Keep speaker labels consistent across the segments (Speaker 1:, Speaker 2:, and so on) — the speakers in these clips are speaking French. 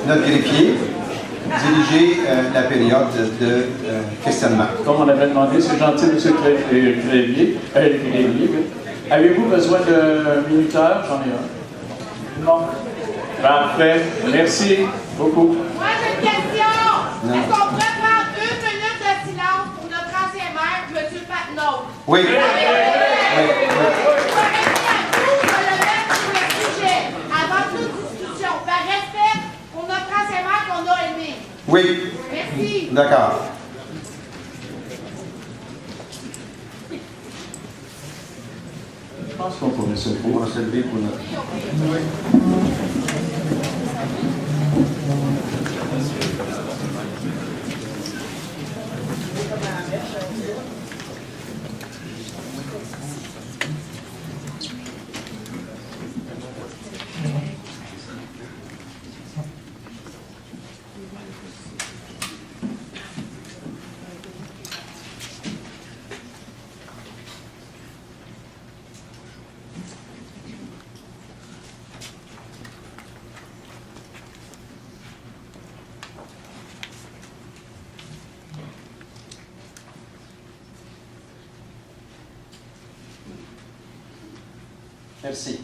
Speaker 1: notre greffier diriger la période de questionnement.
Speaker 2: Comme on avait demandé, c'est gentil, M. Crévier. Avez-vous besoin de minuteur? J'en ai un. Non. Parfait. Merci beaucoup.
Speaker 3: Moi, j'ai une question. Est-ce qu'on pourrait prendre 1 minute de silence pour notre ancien maire, M. Patnaud?
Speaker 1: Oui.
Speaker 3: Oui. Avant toute discussion, par respect pour notre ancien maire qu'on a aimé.
Speaker 1: Oui.
Speaker 3: Merci.
Speaker 1: D'accord.
Speaker 2: Je pense qu'on pourrait se
Speaker 1: On va se lever pour notre... Merci.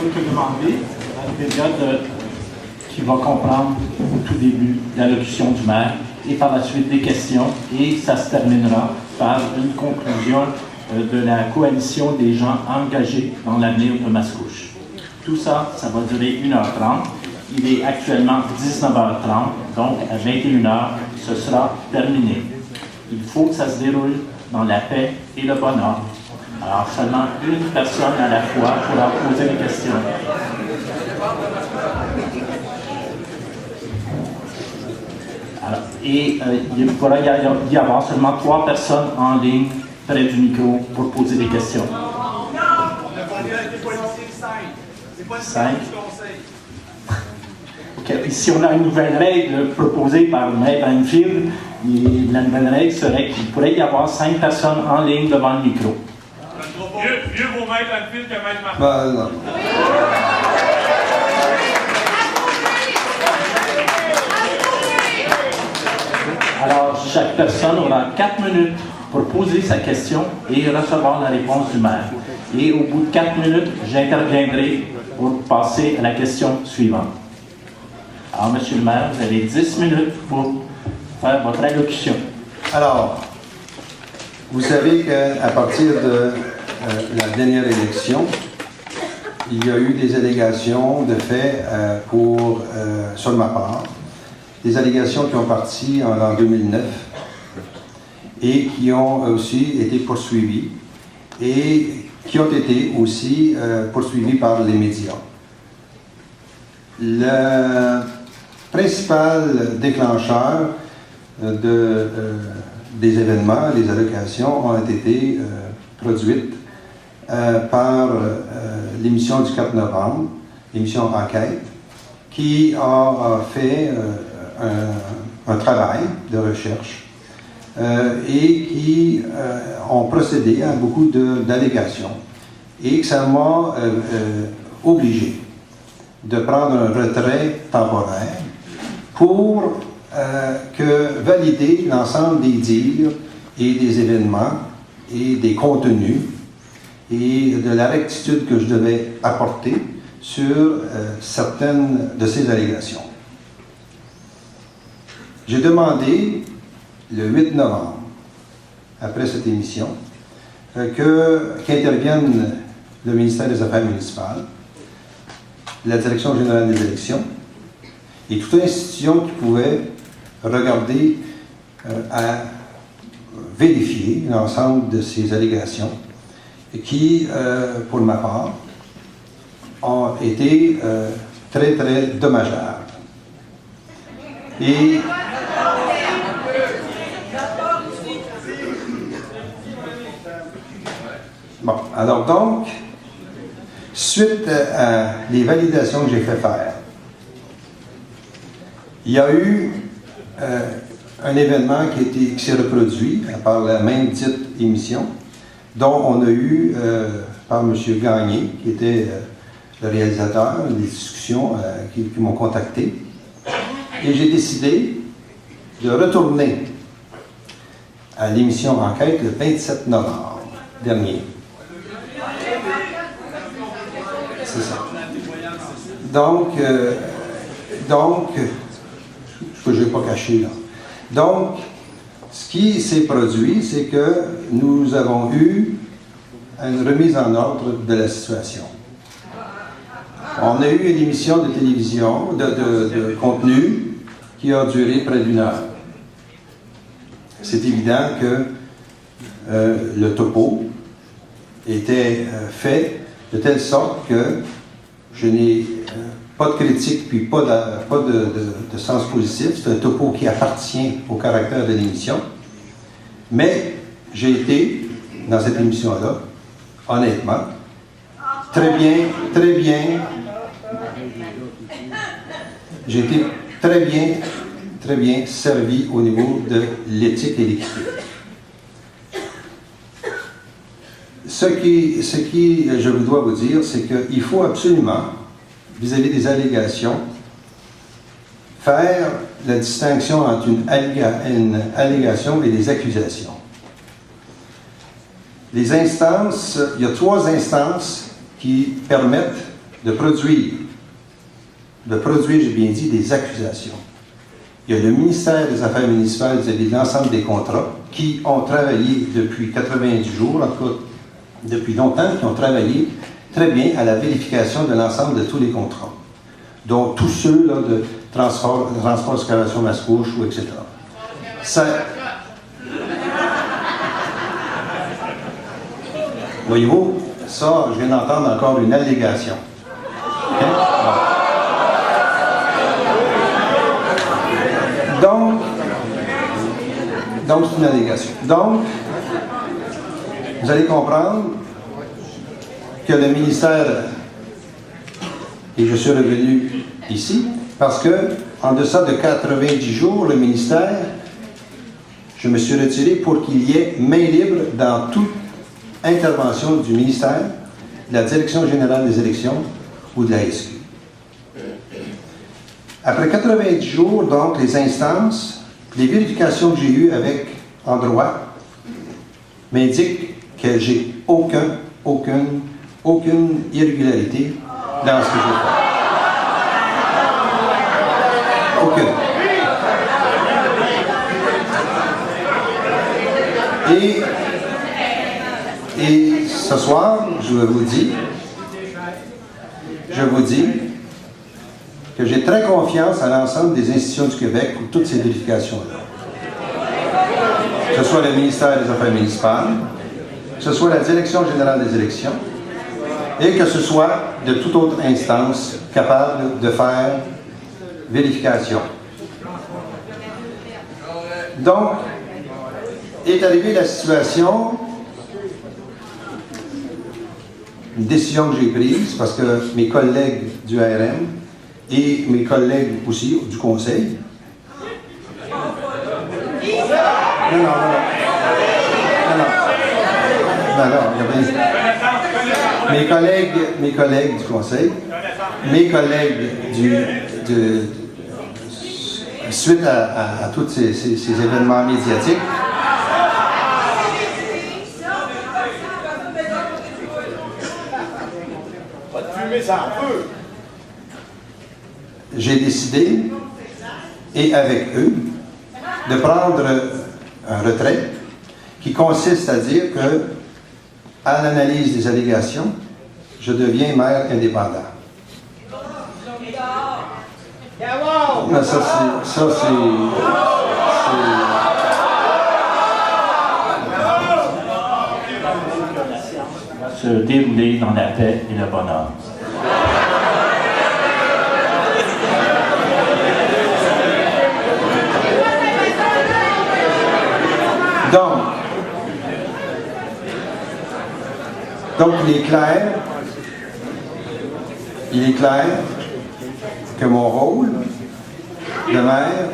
Speaker 2: Que demander à une période qui va comprendre au tout début l'allocution du maire et par la suite des questions et ça se terminera par une conclusion de la coalition des gens engagés dans l'avenir de Mascouche. Tout ça, ça va durer 1h30. Il est actuellement 19h30, donc à 21h, ce sera terminé. Il faut que ça se déroule dans la paix et le bonheur. Alors, seulement une personne à la fois pourra poser des questions. Alors, il pourra y avoir seulement 3 personnes en ligne près du micro pour poser des questions.
Speaker 4: On a été prononcé 5. C'est pas
Speaker 2: 5. Okay. Ici, on a une nouvelle règle proposée par Maître Enfield. La nouvelle règle serait qu'il pourrait y avoir 5 personnes en ligne devant le micro.
Speaker 4: Mieux vaut Maître Enfield que Maître Martin.
Speaker 1: Non.
Speaker 2: Alors, chaque personne aura 4 minutes pour poser sa question et recevoir la réponse du maire. Et au bout de 4 minutes, j'interviendrai pour passer à la question suivante. Alors, Monsieur le maire, vous avez 10 minutes pour faire votre allocution.
Speaker 1: Alors, vous savez qu'à partir de la dernière élection, il y a eu des allégations de fait sur ma part, des allégations qui ont parti en l'an 2009 et qui ont aussi été poursuivies et qui ont été aussi poursuivies par les médias. Le principal déclencheur des événements, des allocations, ont été produites par l'émission du 4 novembre, l'émission Enquête, qui a fait un travail de recherche et qui ont procédé à beaucoup d'allégations et que ça m'a obligé de prendre un retrait temporaire pour valider l'ensemble des dires et des événements et des contenus et de la rectitude que je devais apporter sur certaines de ces allégations. J'ai demandé, le 8 novembre, après cette émission, qu'intervienne le ministère des Affaires municipales, la Direction générale des élections et toute institution qui pouvait regarder à vérifier l'ensemble de ces allégations qui, pour ma part, ont été très, très dommageables. Et bon, alors donc, suite à les validations que j'ai fait faire, il y a eu un événement qui s'est reproduit par la même dite émission, dont on a eu par M. Gagné, qui était le réalisateur, des discussions qui m'ont contacté. Et j'ai décidé de retourner à l'émission Enquête le 27 novembre dernier. C'est ça. Donc, je ne vais pas cacher là. Donc, ce qui s'est produit, c'est que nous avons eu une remise en ordre de la situation. On a eu une émission de télévision, de contenu, qui a duré près d'1 heure. C'est évident que le topo était fait de telle sorte que je n'ai pas de critique puis pas de sens positif. C'est un topo qui appartient au caractère de l'émission. Mais j'ai été, dans cette émission-là, honnêtement, très bien, j'ai été très bien servi au niveau de l'éthique et l'équité. Ce qui, je dois vous dire, c'est qu'il faut absolument, vis-à-vis des allégations, faire la distinction entre une allégation et des accusations. Les instances, il y a 3 instances qui permettent de produire, j'ai bien dit, des accusations. Il y a le ministère des Affaires municipales vis-à-vis de l'ensemble des contrats qui ont travaillé depuis 90 jours, en tout cas depuis longtemps, qui ont travaillé très bien à la vérification de l'ensemble de tous les contrats. Donc, tous ceux là, de transport, excavation, masse-couche, etc. Ça, voyez-vous, ça, je viens d'entendre encore une allégation. Okay? Donc, c'est une allégation. Donc, vous allez comprendre que le ministère, et je suis revenu ici, parce que en deçà de 90 jours, le ministère, je me suis retiré pour qu'il y ait main libre dans toute intervention du ministère, de la Direction générale des élections ou de la SQ. Après 90 jours, donc, les instances, les vérifications que j'ai eues en droit m'indiquent que j'ai aucune irrégularité dans ce que je fais. Aucune. Et ce soir, je vous dis que j'ai très confiance à l'ensemble des institutions du Québec pour toutes ces vérifications-là. Que ce soit le ministère des Affaires municipales, que ce soit la Direction générale des élections, et que ce soit de toute autre instance capable de faire vérification. Donc, est arrivée la situation, une décision que j'ai prise, parce que mes collègues du ARM et mes collègues aussi du Conseil. Mes collègues du Conseil, mes collègues suite à tous ces événements médiatiques, j'ai décidé, et avec eux, de prendre un retrait qui consiste à dire que, à l'analyse des allégations, je deviens maire indépendant. Mais ça,
Speaker 2: se dérouler dans la paix et le bonheur.
Speaker 1: Donc, il est clair il est clair que mon rôle de maire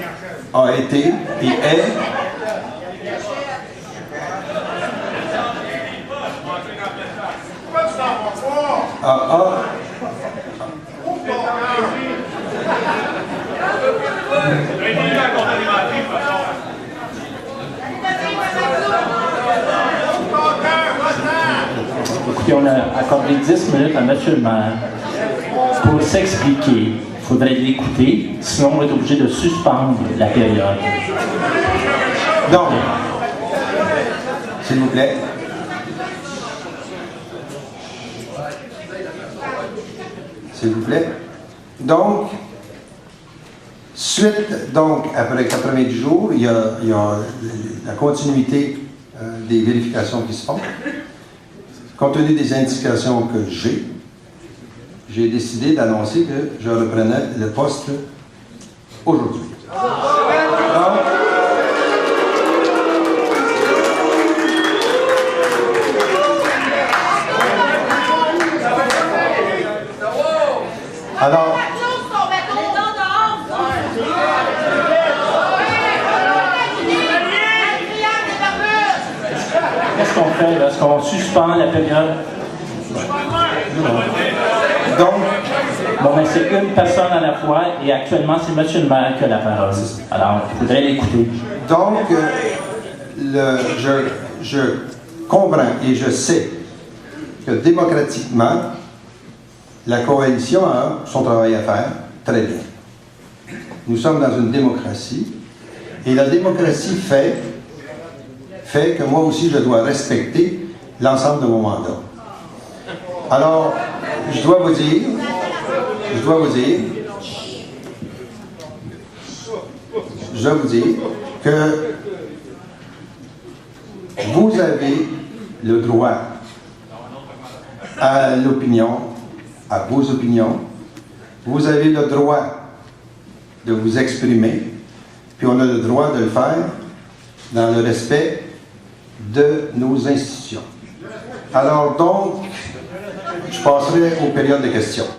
Speaker 1: a été et est
Speaker 2: Écoutez, on a accordé 10 minutes à M. le maire pour s'expliquer. Il faudrait l'écouter, sinon on va être obligé de suspendre la période.
Speaker 1: donc, s'il vous plaît. S'il vous plaît. Donc, après 90 jours, il y a la continuité des vérifications qui se font. Compte tenu des indications que j'ai décidé d'annoncer que je reprenais le poste aujourd'hui. Alors,
Speaker 2: qu'est-ce qu'on fait? Est-ce qu'on suspend la période?
Speaker 1: donc,
Speaker 2: Bon, mais c'est une personne à la fois et actuellement, c'est M. le maire qui a la parole. Alors, il faudrait l'écouter.
Speaker 1: Donc, je comprends et je sais que démocratiquement, la coalition a son travail à faire très bien. Nous sommes dans une démocratie et la démocratie fait que moi aussi je dois respecter l'ensemble de mon mandat. Alors, je dois vous dire que vous avez le droit à l'opinion, à vos opinions. Vous avez le droit de vous exprimer, puis on a le droit de le faire dans le respect de nos institutions. Alors donc, je passerai aux périodes de questions.